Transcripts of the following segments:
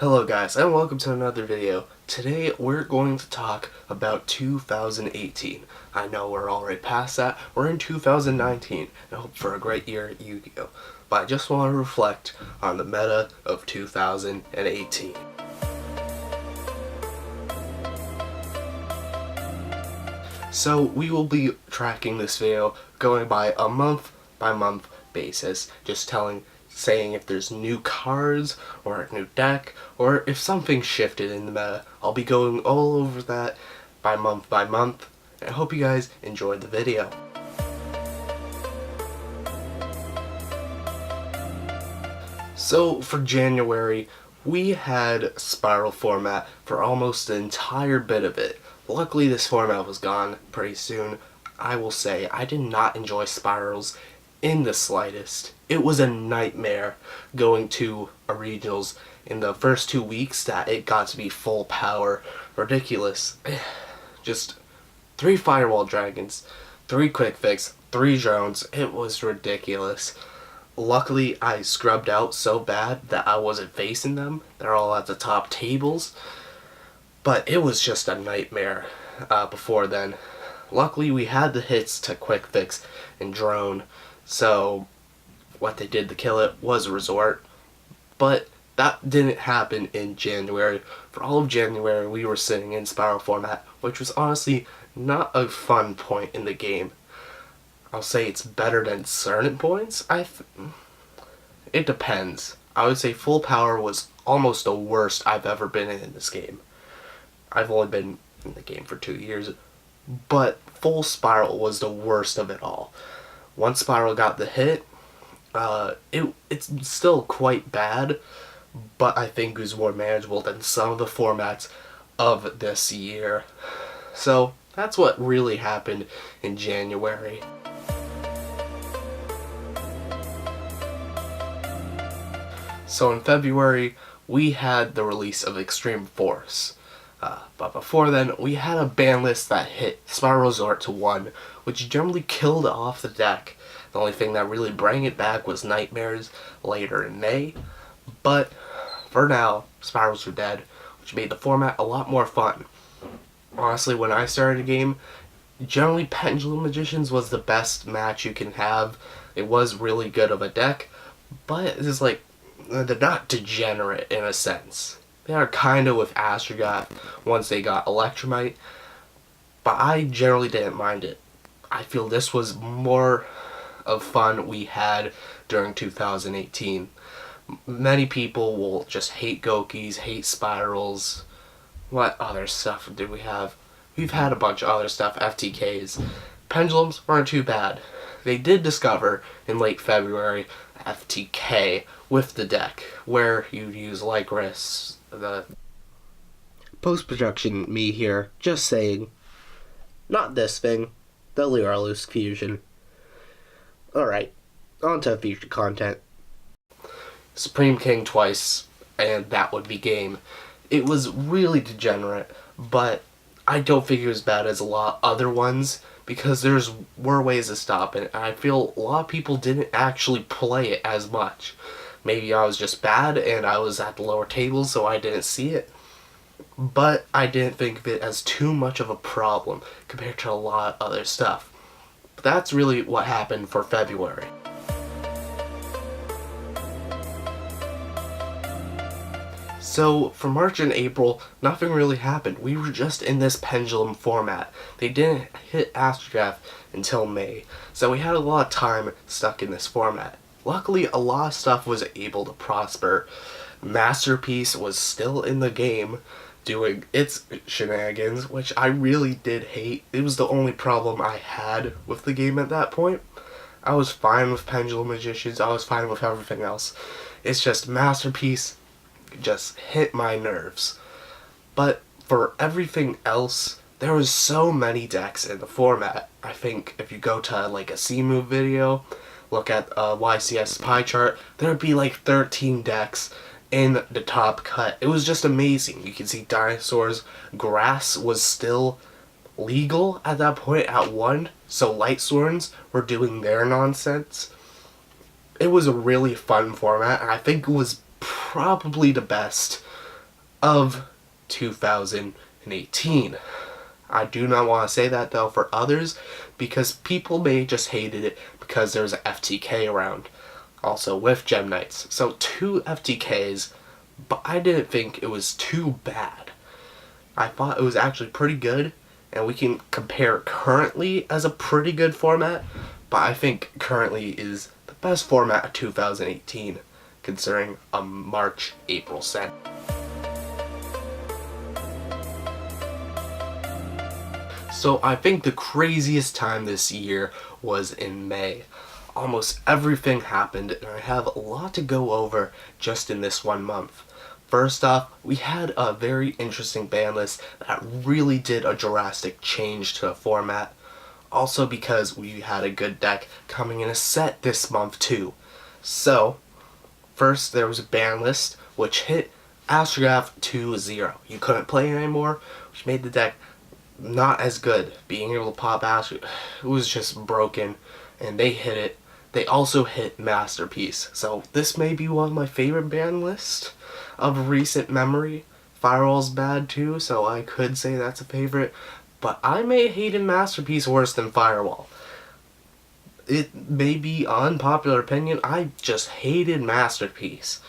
Hello guys, and welcome to another video. Today we're going to talk about 2018. I know we're already past that, we're in 2019, and I hope for a great year at Yu-Gi-Oh! But I just want to reflect on the meta of 2018. So we will be tracking this video going by a month basis, just saying if there's new cards or a new deck or if something shifted in the meta. I'll be going all over that by month, and I hope you guys enjoyed the video. So for January, we had Spiral format for almost the entire bit of it. Luckily this format was gone pretty soon. I will say I did not enjoy Spirals in the slightest. It was a nightmare going to a regionals in the first 2 weeks that it got to be full power. Ridiculous. Just 3 Firewall Dragons, 3 Quick Fix, 3 drones. It was ridiculous. Luckily I scrubbed out so bad that I wasn't facing them. They're all at the top tables. But it was just a nightmare before then. Luckily we had the hits to Quick Fix and drone. So what they did to kill it was a resort, but that didn't happen in January. For all of January we were sitting in Spiral format, which was honestly not a fun point in the game. I'll say it's better than certain points. It depends. I would say full power was almost the worst I've ever been in this game. I've only been in the game for 2 years, but full Spiral was the worst of it all. Once Spiral got the hit, it's still quite bad, but I think it was more manageable than some of the formats of this year. So that's what really happened in January. So in February, we had the release of Extreme Force. But before then, we had a ban list that hit Spiral Resort to 1, which generally killed off the deck. The only thing that really brought it back was Nightmares later in May. But for now, Spirals are dead, which made the format a lot more fun. Honestly, when I started the game, generally Pendulum Magicians was the best match you can have. It was really good of a deck, but it's like, they're not degenerate in a sense. They are kind of with Astrogoth once they got Electromite, but I generally didn't mind it. I feel this was more of fun we had during 2018. Many people will just hate Gokis, hate Spirals. What other stuff do we have? We've had a bunch of other stuff, FTKs. Pendulums weren't too bad. They did discover in late February FTK with the deck, where you'd use Lycris. The post-production me here, just saying. Not this thing. The Lyralus fusion. Alright, on to future content. Supreme King twice, and that would be game. It was really degenerate, but I don't think it was bad as a lot of other ones, because were ways to stop it, and I feel a lot of people didn't actually play it as much. Maybe I was just bad and I was at the lower table so I didn't see it. But I didn't think of it as too much of a problem compared to a lot of other stuff. But that's really what happened for February. So for March and April, nothing really happened. We were just in this Pendulum format. They didn't hit Astrogoth until May. So we had a lot of time stuck in this format. Luckily, a lot of stuff was able to prosper. Masterpiece was still in the game, doing its shenanigans, which I really did hate. It was the only problem I had with the game at that point. I was fine with Pendulum Magicians, I was fine with everything else. It's just Masterpiece just hit my nerves. But for everything else, there was so many decks in the format. I think if you go to like a C-Move video, look at YCS pie chart, there would be like 13 decks in the top cut. It was just amazing. You can see dinosaurs. Grass was still legal at that point at 1, so Light Sworns were doing their nonsense. It was a really fun format, and I think it was probably the best of 2018. I do not want to say that though for others, because people may just hated it because there's an FTK around, also with Gem Knights. So 2 FTKs, but I didn't think it was too bad. I thought it was actually pretty good, and we can compare it currently as a pretty good format, but I think currently is the best format of 2018, considering a March-April set. So I think the craziest time this year was in May. Almost everything happened, and I have a lot to go over just in this 1 month. First off, we had a very interesting ban list that really did a drastic change to the format. Also because we had a good deck coming in a set this month too. So, first there was a ban list which hit Astrograph 2-0. You couldn't play it anymore, which made the deck not as good. Being able to pop Astro, it was just broken, and they hit it. They also hit Masterpiece. So this may be one of my favorite ban lists of recent memory. Firewall's bad too, so I could say that's a favorite. But I may hate Masterpiece worse than Firewall. It may be unpopular opinion, I just hated Masterpiece.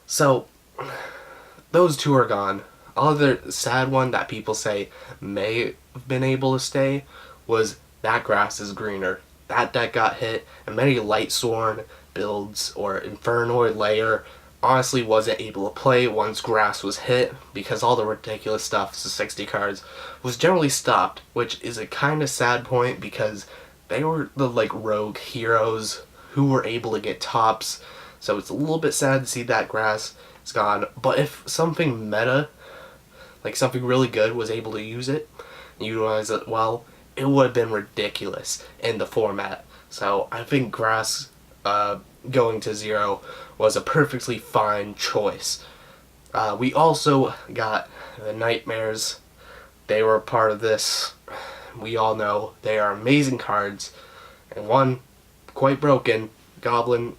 So, those two are gone. Other sad one that people say may have been able to stay was That Grass is Greener. That deck got hit, and many Lightsworn builds or Infernoid Layer honestly wasn't able to play once Grass was hit, because all the ridiculous stuff, so 60 cards, was generally stopped, which is a kind of sad point because they were the rogue heroes who were able to get tops, so it's a little bit sad to see that Grass is gone. But if something meta, something really good, was able to use it and utilize it well, it would have been ridiculous in the format. So I think Grass going to 0 was a perfectly fine choice. We also got the Nightmares. They were a part of this. We all know they are amazing cards, and one, quite broken, Goblin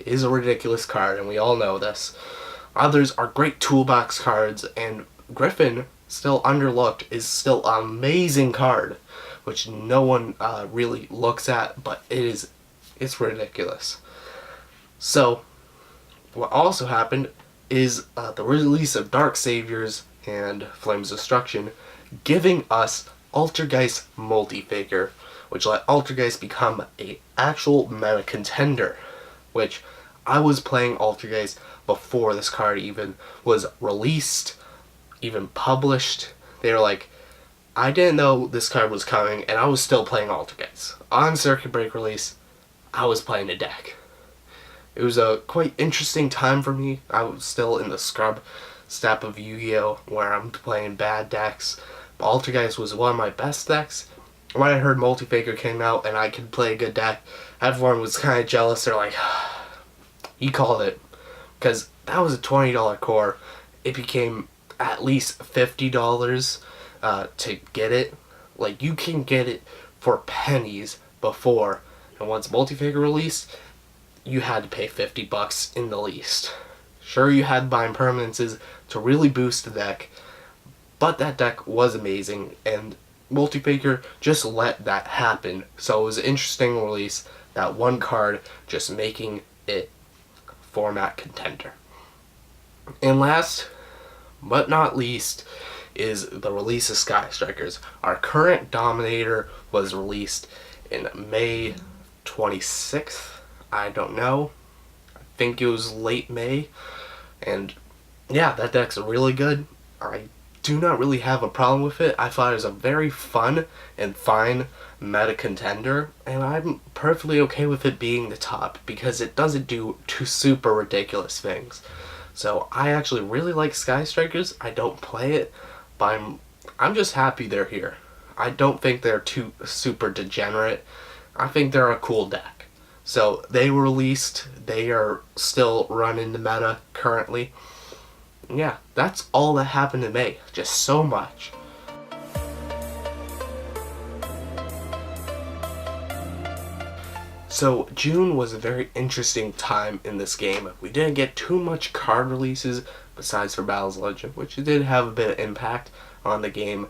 is a ridiculous card, and we all know this. Others are great toolbox cards, and Griffin, still underlooked, is still an amazing card, which no one really looks at, but it's ridiculous. So, what also happened is the release of Dark Saviors and Flames of Destruction, giving us Altergeist Multi-Figure, which let Altergeist become an actual meta contender, which I was playing Altergeist before this card even was released, even published. They were like, I didn't know this card was coming, and I was still playing Altergeist. On Circuit Break release, I was playing a deck. It was a quite interesting time for me. I was still in the scrub step of Yu-Gi-Oh! Where I'm playing bad decks. But Altergeist was one of my best decks. When I heard Multi-Figure came out and I could play a good deck, everyone was kind of jealous. They're like, he called it. Because that was a $20 core. It became at least $50 to get it. You can get it for pennies before. And once Multi-Figure released, you had to pay $50 in the least. Sure, you had buying permanences to really boost the deck, but that deck was amazing, and Multi-Figure just let that happen. So it was an interesting release, that one card just making it format contender. And last but not least is the release of Sky Strikers. Our current Dominator was released in May 26th. I don't know. I think it was late May. And yeah, that deck's really good. I do not really have a problem with it. I thought it was a very fun and fine meta contender, and I'm perfectly okay with it being the top because it doesn't do two super ridiculous things. So I actually really like Sky Strikers. I don't play it, but I'm just happy they're here. I don't think they're too super degenerate. I think they're a cool deck. So they were released. They are still running the meta currently. Yeah, that's all that happened in May. Just so much. So June was a very interesting time in this game. We didn't get too much card releases besides for Battles Legend, which did have a bit of impact on the game,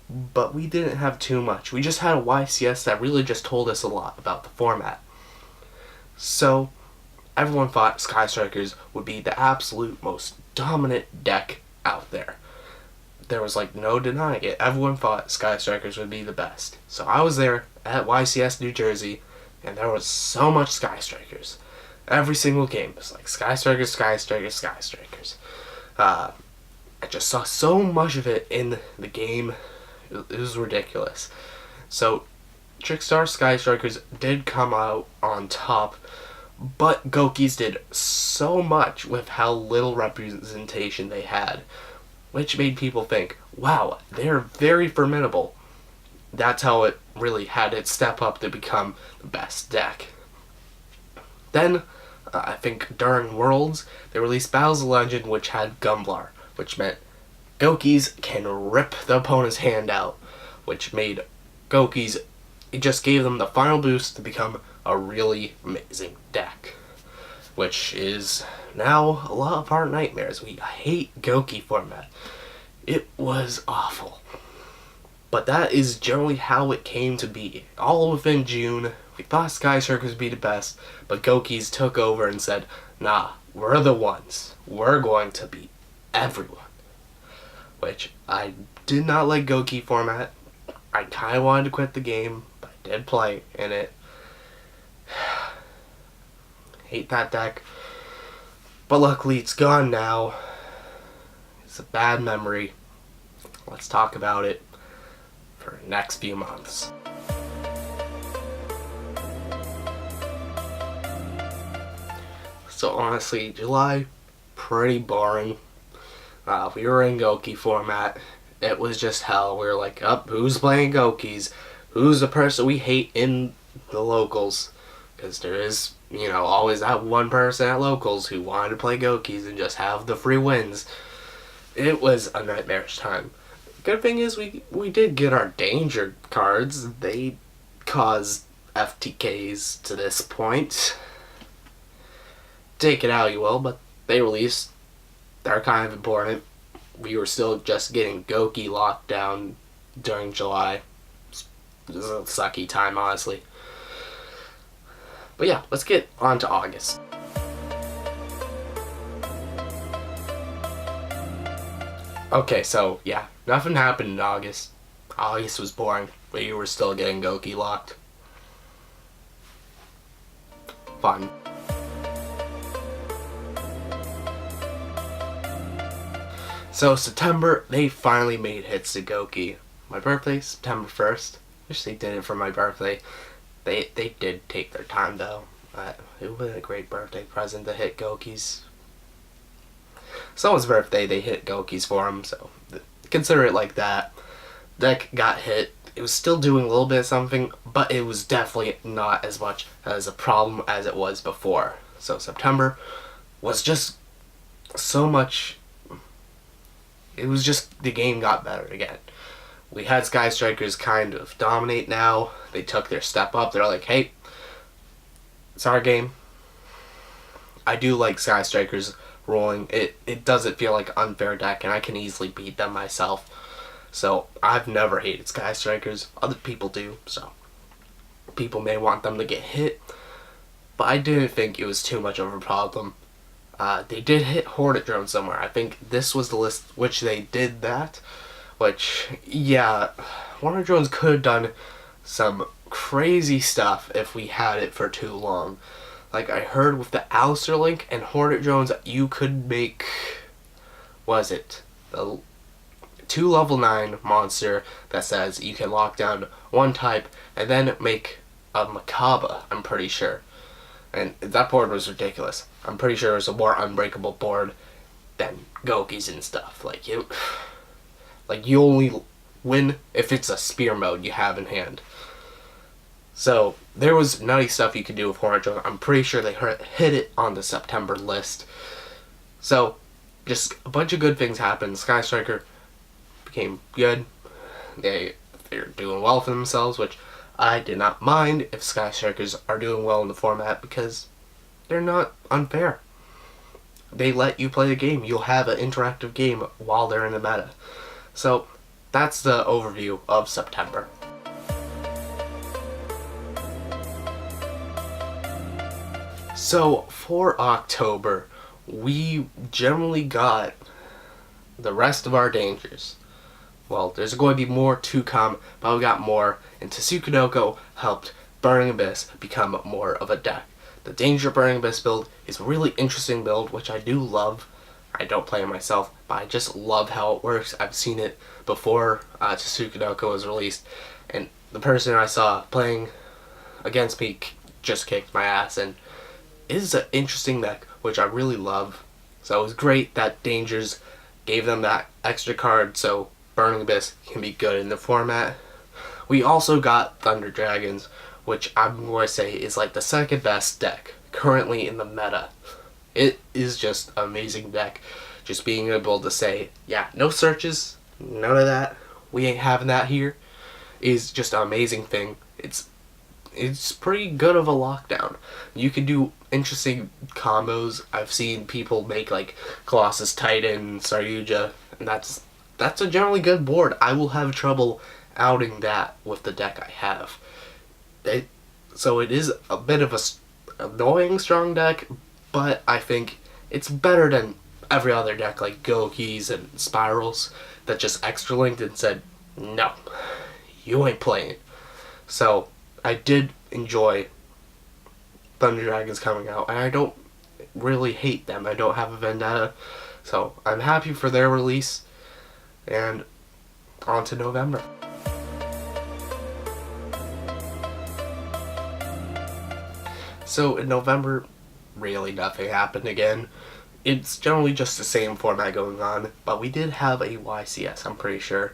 but we didn't have too much. We just had a YCS that really just told us a lot about the format. So, everyone thought Sky Strikers would be the absolute most dominant deck out there. There was like no denying it. Everyone thought Sky Strikers would be the best. So I was there at YCS New Jersey, and there was so much Sky Strikers. Every single game was like Sky Strikers, Sky Strikers, Sky Strikers. I just saw so much of it in the game. It was ridiculous. So Trickstar Sky Strikers did come out on top, but Gokis did so much with how little representation they had, which made people think, wow, they're very formidable. That's how it really had it step up to become the best deck. Then, I think during Worlds, they released Battles of Legend, which had Gumblar, which meant Gokis can rip the opponent's hand out, which made Gokis, it just gave them the final boost to become a really amazing deck, which is now a lot of our nightmares. We hate Goki format. It was awful. But that is generally how it came to be. All within June, we thought Sky Strikers would be the best, but Gokis took over and said, nah, we're the ones. We're going to beat everyone. Which, I did not like Goki format. I kind of wanted to quit the game, but I did play in it. Hate that deck. But luckily it's gone now. It's a bad memory. Let's talk about it for the next few months. So honestly, July, pretty boring. We were in Goki format. It was just hell. We were like, who's playing Gokis? Who's the person we hate in the locals? Because there is, always that one person at locals who wanted to play Gokis and just have the free wins. It was a nightmarish time. Good thing is we did get our danger cards. They caused FTKs to this point. Take it how you will, but they released. They're kind of important. We were still just getting Goki locked down during July. It was a sucky time, honestly. But yeah, let's get on to August. Okay, so yeah, nothing happened in August. August was boring, but you were still getting Goki locked. Fun. So September, they finally made hits to Goki. My birthday, September 1st. Wish they did it for my birthday. They did take their time though. It would have been a great birthday present to hit Gokis. Someone's birthday, they hit Gokis for him, so consider it like that. Deck got hit. It was still doing a little bit of something, but it was definitely not as much as a problem as it was before. So September was just so much. It was just, the game got better again. We had Sky Strikers kind of dominate now. They took their step up. They're like, hey, it's our game. I do like Sky Strikers rolling. It doesn't feel like an unfair deck, and I can easily beat them myself. So I've never hated Sky Strikers. Other people do, so people may want them to get hit. But I didn't think it was too much of a problem. They did hit Hornet Drone somewhere. I think this was the list which they did that. Which, yeah, Hornet Drones could have done some crazy stuff if we had it for too long. Like, I heard with the Alistair link and Hornet Drones, you could make, what is it? The 2 level 9 monster that says you can lock down one type and then make a Macabre, I'm pretty sure. And that board was ridiculous. I'm pretty sure it was a more unbreakable board than Gokis and stuff. Like you only win if it's a spear mode you have in hand. So there was nutty stuff you could do with Hornet Drone. I'm pretty sure they hit it on the September list. So just a bunch of good things happened. Sky Striker became good. They're doing well for themselves, which I did not mind if Sky Strikers are doing well in the format because they're not unfair. they let you play the game. You'll have an interactive game while they're in the meta. So that's the overview of September. So for October, we generally got the rest of our dangers. Well, there's going to be more to come, but we got more, and Tsukunoko helped Burning Abyss become more of a deck. The Danger Burning Abyss build is a really interesting build, which I do love. I don't play it myself, but I just love how it works. I've seen it before Tsukunoko was released, and the person I saw playing against me just kicked my ass, and it is an interesting deck, which I really love. So it was great that Dangers gave them that extra card, so Burning Abyss can be good in the format. We also got Thunder Dragons, which I'm going to say is like the second best deck currently in the meta. It is just an amazing deck. Just being able to say, yeah, no searches, none of that, we ain't having that here, is just an amazing thing. It's pretty good of a lockdown. You can do interesting combos. I've seen people make like Colossus Titan, Saryuja, and that's a generally good board. I will have trouble outing that with the deck I have. So it is a bit of a annoying strong deck, but I think it's better than every other deck like Gokis and Spirals that just extra linked and said, no, you ain't playing. So I did enjoy Thunder Dragons coming out, and I don't really hate them. I don't have a vendetta, so I'm happy for their release. And on to November. So in November, really nothing happened again. It's generally just the same format going on, but we did have a YCS, I'm pretty sure.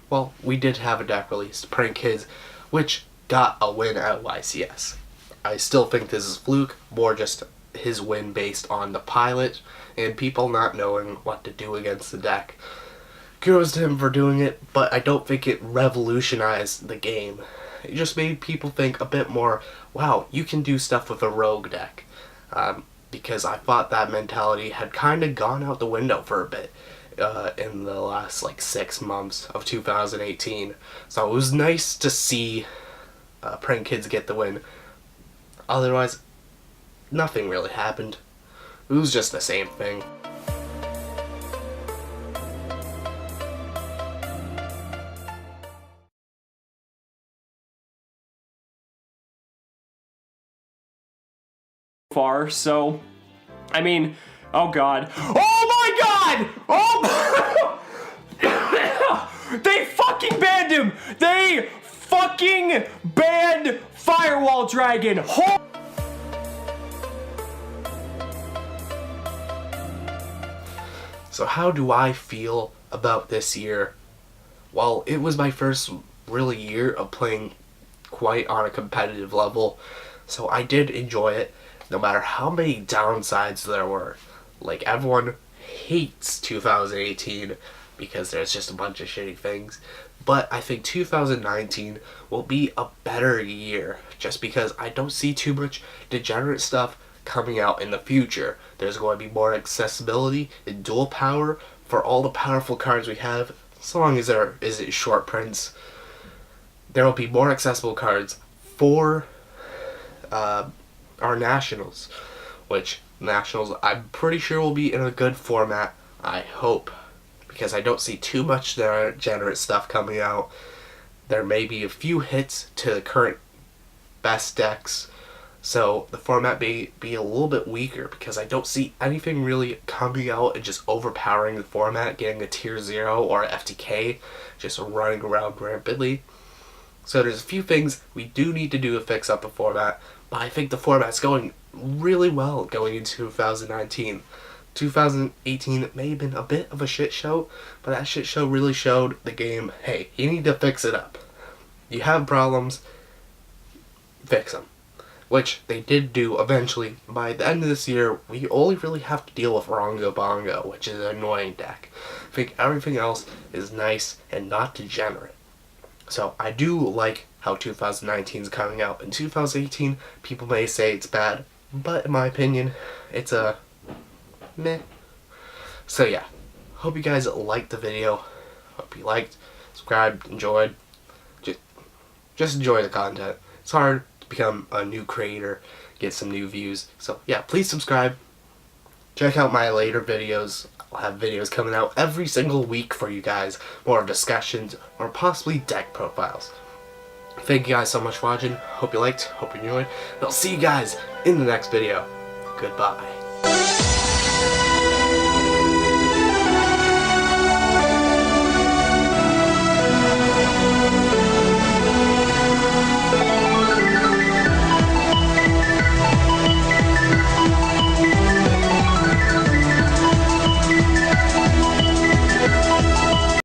Well, we did have a deck released, Prank Kids, which got a win at YCS. I still think this is fluke, more just his win based on the pilot and people not knowing what to do against the deck. Kudos to him for doing it, but I don't think it revolutionized the game. It just made people think a bit more, wow, you can do stuff with a rogue deck. Because I thought that mentality had kind of gone out the window for a bit in the last like 6 months of 2018. So it was nice to see Prank Kids get the win. Otherwise, nothing really happened. It was just the same thing. Far, so I mean, oh god, oh they fucking banned him. They fucking banned Firewall Dragon. So how do I feel about this year? Well, it was my first really year of playing quite on a competitive level, so I did enjoy it. No matter how many downsides there were. Like, everyone hates 2018 because there's just a bunch of shitty things. But I think 2019 will be a better year just because I don't see too much degenerate stuff coming out in the future. There's going to be more accessibility and dual power for all the powerful cards we have. As long as there isn't short prints, there will be more accessible cards for our Nationals, which Nationals I'm pretty sure will be in a good format, I hope, because I don't see too much degenerate stuff coming out. There may be a few hits to the current best decks, so the format may be a little bit weaker because I don't see anything really coming out and just overpowering the format, getting a tier 0 or a FTK, just running around rampantly. So there's a few things we do need to do to fix up the format, but I think the format's going really well going into 2019. 2018 may have been a bit of a shit show, but that shit show really showed the game, hey, you need to fix it up. You have problems, fix them. Which they did do eventually. By the end of this year, we only really have to deal with Rank-Up-YGO, which is an annoying deck. I think everything else is nice and not degenerate. So I do like how 2019 is coming out. In 2018, people may say it's bad, but in my opinion, it's a meh. So yeah, hope you guys liked the video. Hope you liked, subscribed, enjoyed. Just enjoy the content. It's hard to become a new creator, get some new views. So yeah, please subscribe. Check out my later videos. I'll have videos coming out every single week for you guys. More discussions or possibly deck profiles. Thank you guys so much for watching. Hope you liked, hope you enjoyed. And I'll see you guys in the next video. Goodbye.